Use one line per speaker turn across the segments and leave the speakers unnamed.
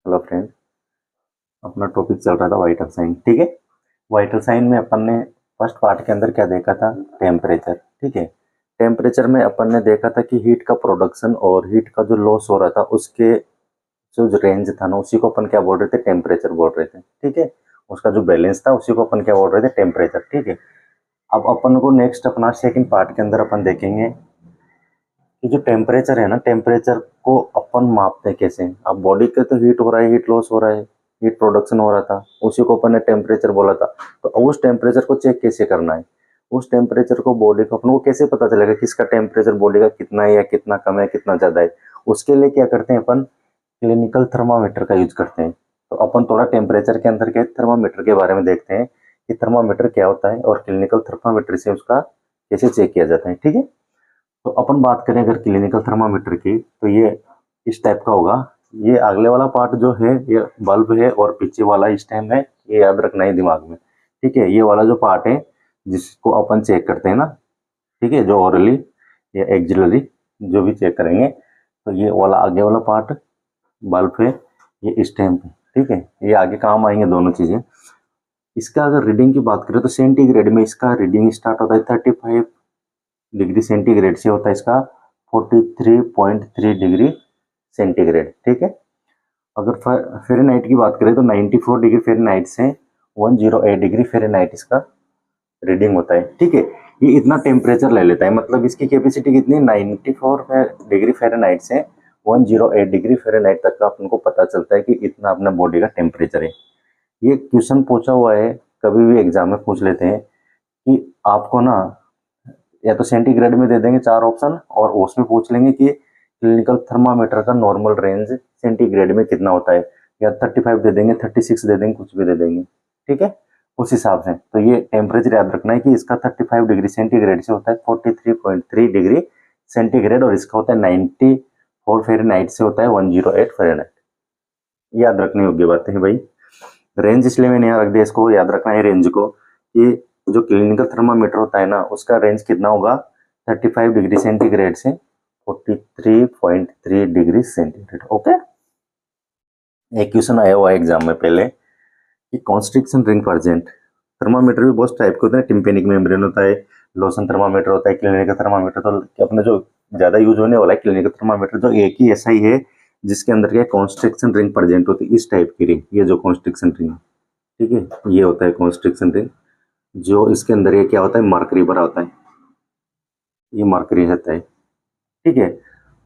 Hello friend, अपना topic चल रहा था वाइटल साइन। ठीक है, वाइटल साइन में अपन ने फर्स्ट पार्ट के अंदर क्या देखा था? टेम्परेचर। ठीक है, टेम्परेचर में अपन ने देखा था कि हीट का प्रोडक्शन और हीट का जो लॉस हो रहा था उसके जो रेंज था ना, उसी को अपन क्या बोल रहे थे? टेम्परेचर बोल रहे थे। ठीक है, उसका जो बैलेंस था उसी को अपन क्या बोल रहे थे? टेम्परेचर। ठीक है, अब अपन को नेक्स्ट अपना सेकंड पार्ट के अंदर अपन देखेंगे कि जो टेम्परेचर है ना, टेम्परेचर को अपन मापते हैं कैसे? अब बॉडी के तो हीट हो रहा है, हीट लॉस हो रहा है, हीट प्रोडक्शन हो रहा था, उसी को अपन ने टेम्परेचर बोला था। तो उस टेम्परेचर को चेक कैसे करना है? उस टेम्परेचर को बॉडी को अपन को कैसे पता चलेगा किसका टेम्परेचर बॉडी का कितना है या कितना कम है, कितना ज्यादा है? उसके लिए क्या करते हैं अपन? क्लिनिकल थर्मामीटर का यूज करते हैं। तो अपन थोड़ा टेम्परेचर के अंदर के थर्मामीटर के बारे में देखते हैं कि थर्मामीटर क्या होता है और क्लिनिकल थर्मामीटर से उसका कैसे चेक किया जाता है। ठीक है, तो अपन बात करें अगर क्लिनिकल थर्मामीटर की, तो ये इस टाइप का होगा। ये अगले वाला पार्ट जो है ये बल्ब है और पीछे वाला स्टेम है, ये याद रखना है दिमाग में। ठीक है, ये वाला जो पार्ट है जिसको अपन चेक करते हैं ना, ठीक है, जो ओरली या एक्सिलरी जो भी चेक करेंगे, तो ये वाला आगे वाला पार्ट बल्ब है, ये स्टेम है। ठीक है, ये आगे काम आएंगे दोनों चीजें। इसका अगर रीडिंग की बात करें तो सेंटीग्रेड में इसका रीडिंग स्टार्ट होता है 35 डिग्री सेंटीग्रेड से, होता है इसका 43.3 डिग्री सेंटीग्रेड। ठीक है, अगर फ़ारेनहाइट की बात करें तो 94 डिग्री फ़ारेनहाइट से 108 डिग्री फ़ारेनहाइट इसका रीडिंग होता है। ठीक है, ये इतना टेम्परेचर ले लेता है, मतलब इसकी कैपेसिटी कितनी? 94 डिग्री फ़ारेनहाइट से 108 डिग्री फ़ारेनहाइट तक का अपन को पता चलता है कि इतना अपना बॉडी का टेम्परेचर है। ये क्वेश्चन पूछा हुआ है, कभी भी एग्जाम में पूछ लेते हैं कि आपको ना या तो सेंटीग्रेड में दे देंगे 4 ऑप्शन, और उसमें पूछ लेंगे कि क्लिनिकल थर्मामीटर का नॉर्मल रेंज सेंटीग्रेड में कितना होता है, या 35 दे देंगे, 36 दे देंगे, कुछ भी दे देंगे। ठीक है, उस हिसाब से तो ये टेम्परेचर याद रखना है कि इसका 35 डिग्री सेंटीग्रेड से होता है 43.3 डिग्री सेंटीग्रेड, और इसका होता है 94 फ़ारेनहाइट से होता है 108 फ़ारेनहाइट। याद रखने योग्य बातें हैं भाई। रेंज इसलिए मैंने यहाँ रख दिया, इसको याद रखना है रेंज को, कि जो क्लिनिकल थर्मामीटर होता है ना उसका रेंज कितना होगा? 35 डिग्री सेंटीग्रेड से 43.3 डिग्री सेंटीग्रेड। ओके, एक क्वेश्चन आया हुआ है एग्जाम में पहले कि कॉन्स्ट्रिक्शन रिंग प्रेजेंट। थर्मामीटर भी बहुत टाइप के होते हैं, टिम्पेनिक मेम्ब्रेन होता है, लोशन थर्मामीटर होता है, क्लिनिकल थर्मामीटर। तो अपने जो ज्यादा यूज होने वाला है क्लिनिकल थर्मामीटर, जो एक ही ऐसा ही है जिसके अंदर क्या कॉन्स्ट्रिक्शन रिंग प्रेजेंट होती है, इस टाइप की रिंग, ये जो कॉन्स्ट्रिक्शन रिंग, ठीक है, ये होता है कॉन्स्ट्रिक्शन रिंग। जो इसके अंदर ये क्या होता है? मरकरी भरा होता है, ये मरकरी रहता है। ठीक है,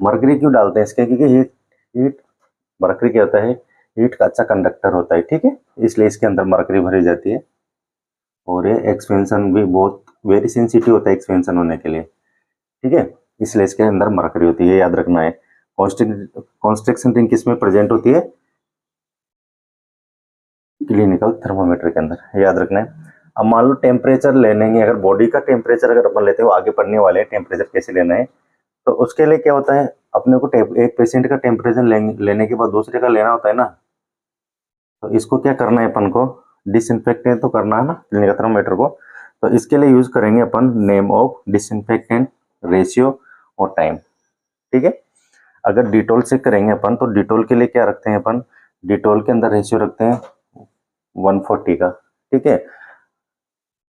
मरकरी क्यों डालते हैं इसके? क्योंकि हीट हीट मरकरी क्या होता है? हीट का अच्छा कंडक्टर होता है। ठीक है, इसलिए इसके अंदर मरकरी भरी जाती है, और ये एक्सपेंशन भी बहुत वेरी सेंसिटिव होता है एक्सपेंशन होने के लिए। ठीक है, इसलिए इसके अंदर मरकरी होती है, याद रखना है। कॉन्स्ट्रिक्शन रिंग किस में प्रेजेंट होती है? क्लिनिकल थर्मोमीटर के अंदर, याद रखना है। अब मान लो टेम्परेचर लेने ही, अगर बॉडी का टेम्परेचर अगर अपन लेते हो, आगे पढ़ने वाले हैं टेम्परेचर कैसे लेना है, तो उसके लिए क्या होता है? अपने को एक पेशेंट का टेम्परेचर लेने के बाद दूसरे का लेना होता है ना, तो इसको क्या करना है अपन को? डिसइंफेक्टेंट तो करना है ना क्लिनिकल थर्मोमीटर को। तो इसके लिए यूज करेंगे अपन नेम ऑफ डिसइंफेक्टेंट, रेशियो और टाइम। ठीक है, अगर डिटोल से करेंगे अपन तो डिटोल के लिए क्या रखते हैं अपन? डिटोल के अंदर रेशियो रखते हैं 140 का। ठीक है,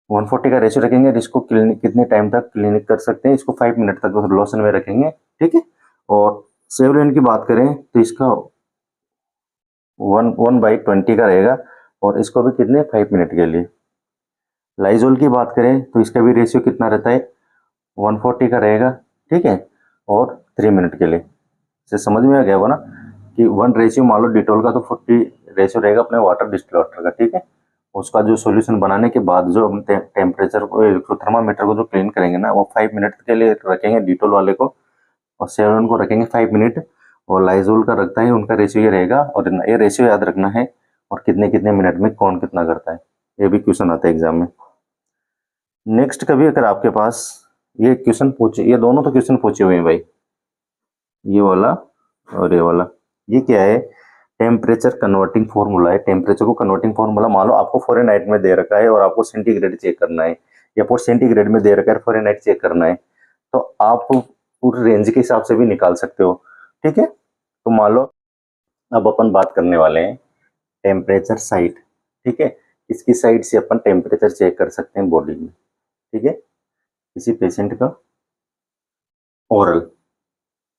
140 का रेशियो रखेंगे, इसको क्लिनिक कितने टाइम तक क्लिनिक कर सकते हैं? इसको 5 मिनट तक लोशन में रखेंगे। ठीक है, और सेवरेन की बात करें तो इसका 1/20 का रहेगा, और इसको भी कितने? 5 मिनट के लिए। लाइजोल की बात करें तो इसका भी रेशियो कितना रहता है? 140 का रहेगा। ठीक है, और 3 मिनट के लिए। से समझ में आ गया होगा ना कि 1 रेशियो, मान लो डिटोल का तो 40 रेशियो रहेगा अपने वाटर डिस्टिल वाटर का। ठीक है, उसका जो सॉल्यूशन बनाने के बाद जो हम टेम्परेचर को थर्मामीटर को जो क्लीन करेंगे ना, वो 5 मिनट के लिए रखेंगे डिटोल वाले को, और सेवन को रखेंगे 5 मिनट, और लाइजोल का रखता है, उनका रेशियो ये रहेगा, और ये रेशियो याद रखना है, और कितने कितने मिनट में कौन कितना करता है, ये भी क्वेश्चन आता है एग्जाम में। नेक्स्ट कभी अगर आपके पास ये क्वेश्चन पूछे, ये दोनों तो क्वेश्चन पूछे हुए हैं भाई, ये वाला और ये वाला, ये क्या है? टेम्परेचर कन्वर्टिंग फॉर्मूला है। टेम्परेचर को कन्वर्टिंग फॉर्मूला, मान लो आपको फ़ारेनहाइट में दे रखा है और आपको सेंटीग्रेड चेक करना है, या फिर सेंटीग्रेड में दे रखा है फ़ारेनहाइट चेक करना है, तो आप पूरे रेंज के हिसाब से भी निकाल सकते हो। ठीक है, तो मान लो अब अपन बात करने वाले हैं टेम्परेचर साइट, ठीक है। इसकी साइड से अपन टेम्परेचर चेक कर सकते हैं बॉडी में, ठीक है। किसी पेशेंट का ओरल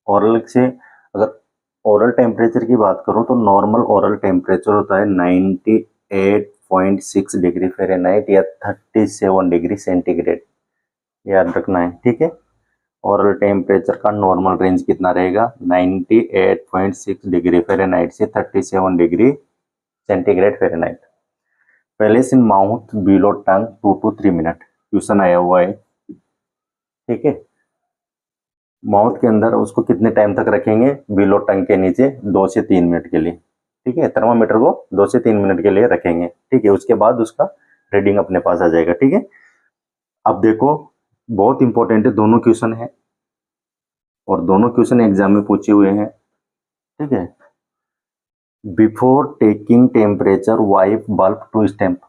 ओरल से अगर ओरल टेम्परेचर की बात करूं तो नॉर्मल ओरल टेम्परेचर होता है 98.6 डिग्री फ़ारेनहाइट या 37 डिग्री सेंटीग्रेड, याद रखना है, ठीक है। ओरल टेम्परेचर का नॉर्मल रेंज कितना रहेगा, 98.6 डिग्री फ़ारेनहाइट से 37 degree centigrade Fahrenheit. Place in mouth below tongue 2 to 3 minute, question आया हुआ है, ठीक है। माउथ के अंदर उसको कितने टाइम तक रखेंगे, बिलो टंग के नीचे 2 से 3 मिनट के लिए, ठीक है। थर्मामीटर को 2 से 3 मिनट के लिए रखेंगे, ठीक है। उसके बाद उसका रीडिंग अपने पास आ जाएगा, ठीक है। अब देखो बहुत इंपॉर्टेंट है, दोनों क्वेश्चन है और दोनों क्वेश्चन एग्जाम में पूछे हुए हैं, ठीक है। Before taking temperature wipe bulb to stem,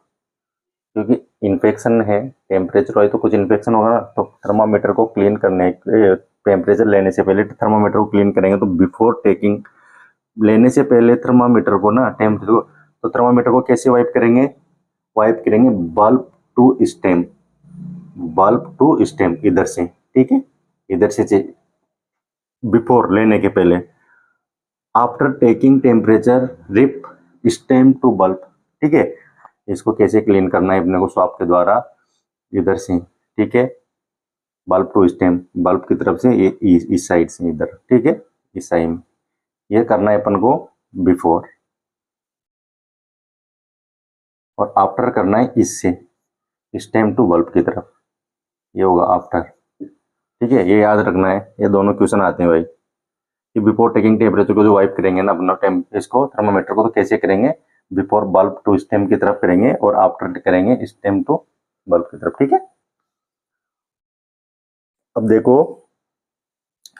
क्योंकि इन्फेक्शन है, टेम्परेचर हो तो कुछ इन्फेक्शन होगा ना, तो थर्मामीटर को क्लीन करने, टेम्परेचर लेने से पहले थर्मामीटर को क्लीन करेंगे। तो बिफोर टेकिंग, लेने से पहले थर्मामीटर को ना, टेम्परेचर को, तो थर्मामीटर को कैसे वाइप करेंगे, वाइप करेंगे bulb to stem, bulb to stem इधर से, ठीक है, इधर से बिफोर लेने के पहले। After taking temperature wipe stem to bulb, ठीक है। इसको कैसे क्लीन करना है अपने को, स्वाब के द्वारा इधर से, ठीक है, बल्ब टू स्टेम, बल्ब की तरफ से ये इस साइड से इधर, ठीक है, इस साइड में ये करना है अपन को बिफोर, और आफ्टर करना है इससे स्टेम टू बल्ब की तरफ, ये होगा आफ्टर, ठीक है। ये याद रखना है, ये दोनों क्वेश्चन आते हैं भाई कि बिफोर टेकिंग टेम्परेचर को जो वाइप करेंगे ना अपना इसको थर्मामीटर को, तो कैसे करेंगे, बिफोर बल्ब टू स्टेम की तरफ करेंगे और आफ्टर करेंगे स्टेम टू बल्ब की तरफ, ठीक है। अब देखो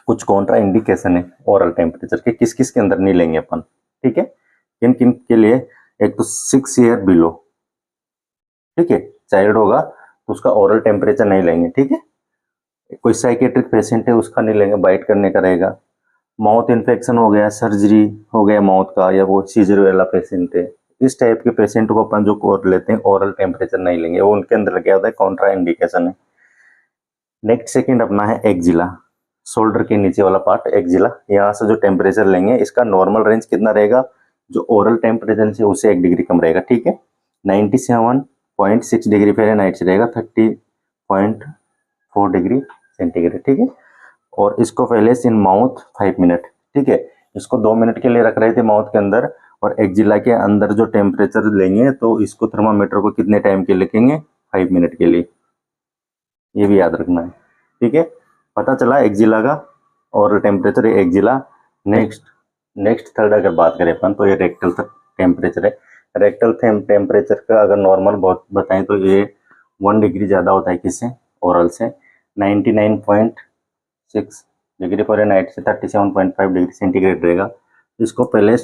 कुछ कॉन्ट्रा इंडिकेशन है ओरल टेम्परेचर के, किस किस के अंदर नहीं लेंगे अपन, ठीक है। किन किन के लिए, एक तो 6 ईयर बिलो, ठीक है, चाइल्ड होगा तो उसका ओरल टेम्परेचर नहीं लेंगे, ठीक है। कोई साइकेट्रिक पेशेंट है उसका नहीं लेंगे, बाइट करने का रहेगा। माउथ इन्फेक्शन हो गया, सर्जरी हो गया माउथ का, या वो सीजर वाला पेशेंट है, इस टाइप के पेशेंट को अपन जो कोर लेते हैं ओरल टेम्परेचर नहीं लेंगे, वो उनके अंदर क्या होता है, कॉन्ट्रा इंडिकेशन है। नेक्स्ट सेकंड अपना है एक्जिला, शोल्डर के नीचे वाला पार्ट एक्जिला, यहाँ से जो टेम्परेचर लेंगे इसका नॉर्मल रेंज कितना रहेगा, जो ओरल टेम्परेचर से उससे 1 डिग्री कम रहेगा, ठीक है। 97.6 डिग्री फ़ारेनहाइट से रहेगा 30.4 डिग्री सेंटीग्रेड, ठीक है। और इसको पहले इन माउथ 5 मिनट, ठीक है, इसको 2 मिनट के लिए रख रहे थे माउथ के अंदर, और एक्जिला के अंदर जो टेम्परेचर लेंगे तो इसको थर्मामीटर को कितने टाइम के लिखेंगे, 5 मिनट के लिए, ये भी याद रखना है, ठीक है। पता चला एक्जिला का और टेम्परेचर एक्जिला। नेक्स्ट थर्ड अगर बात करें अपन तो ये रेक्टल टेम्परेचर है। रेक्टल टेम्परेचर का अगर नॉर्मल बहुत बताएं तो ये 1 डिग्री ज़्यादा होता है किससे, ओरल से, 99.6 डिग्री फ़ारेनहाइट से 37.5 डिग्री सेंटीग्रेड रहेगा। इसको पहले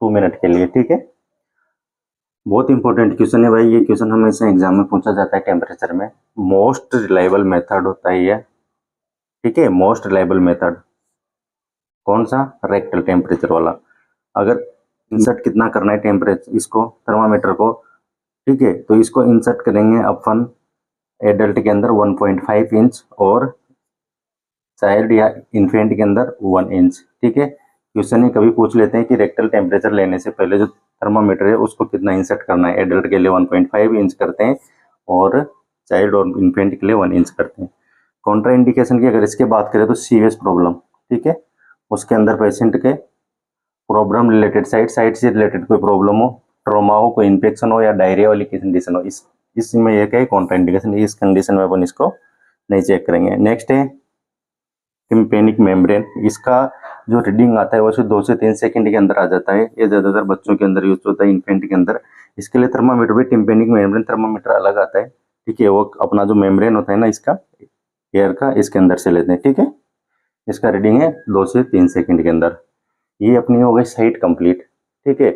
2 मिनट के लिए, ठीक है। बहुत इंपॉर्टेंट क्वेश्चन है भाई, ये क्वेश्चन हमेशा एग्जाम में पूछा जाता है टेम्परेचर में, मोस्ट रिलायबल मेथड होता है ये, ठीक है। मोस्ट रिलायबल मेथड कौन सा, रेक्टल टेम्परेचर वाला। अगर इंसर्ट कितना करना है टेम्परेचर, इसको थर्मामीटर को, ठीक है, तो इसको इंसर्ट करेंगे अपन एडल्ट के अंदर 1.5 इंच और चाइल्ड या इन्फेंट के अंदर 1 इंच, ठीक है। क्वेश्चन ही कभी पूछ लेते हैं कि रेक्टल टेम्परेचर लेने से पहले जो थर्मामीटर है उसको कितना इंसर्ट करना है, एडल्ट के लिए 1.5 इंच करते हैं और चाइल्ड और इन्फेंट के लिए 1 इंच करते हैं। कॉन्ट्रा इंडिकेशन की अगर इसके बात करें तो सीरियस प्रॉब्लम, ठीक है, उसके अंदर पेशेंट के प्रॉब्लम रिलेटेड साइड से रिलेटेड कोई प्रॉब्लम हो, ट्रॉमा हो, कोई इन्फेक्शन हो या डायरिया वाली कंडीशन हो, इसमें यह क्या है, कॉन्ट्रा इंडिकेशन, इस कंडीशन में अपन इसको नहीं चेक करेंगे। नेक्स्ट है टिम्पेनिक मेम्ब्रेन, इसका जो रीडिंग आता है वो सिर्फ 2 से 3 सेकंड के अंदर आ जाता है, ये ज़्यादातर बच्चों के अंदर यूज होता है, इन्फेंट के अंदर। इसके लिए थर्मामीटर भी टिम्पेनिक मेम्ब्रेन थर्मामीटर अलग आता है, ठीक है, वो अपना जो मेम्ब्रेन होता है ना इसका एयर का, इसके अंदर से लेते हैं, ठीक है। इसका रीडिंग है 2 से 3 सेकंड के अंदर। ये अपनी हो गई साइट कंप्लीट, ठीक है।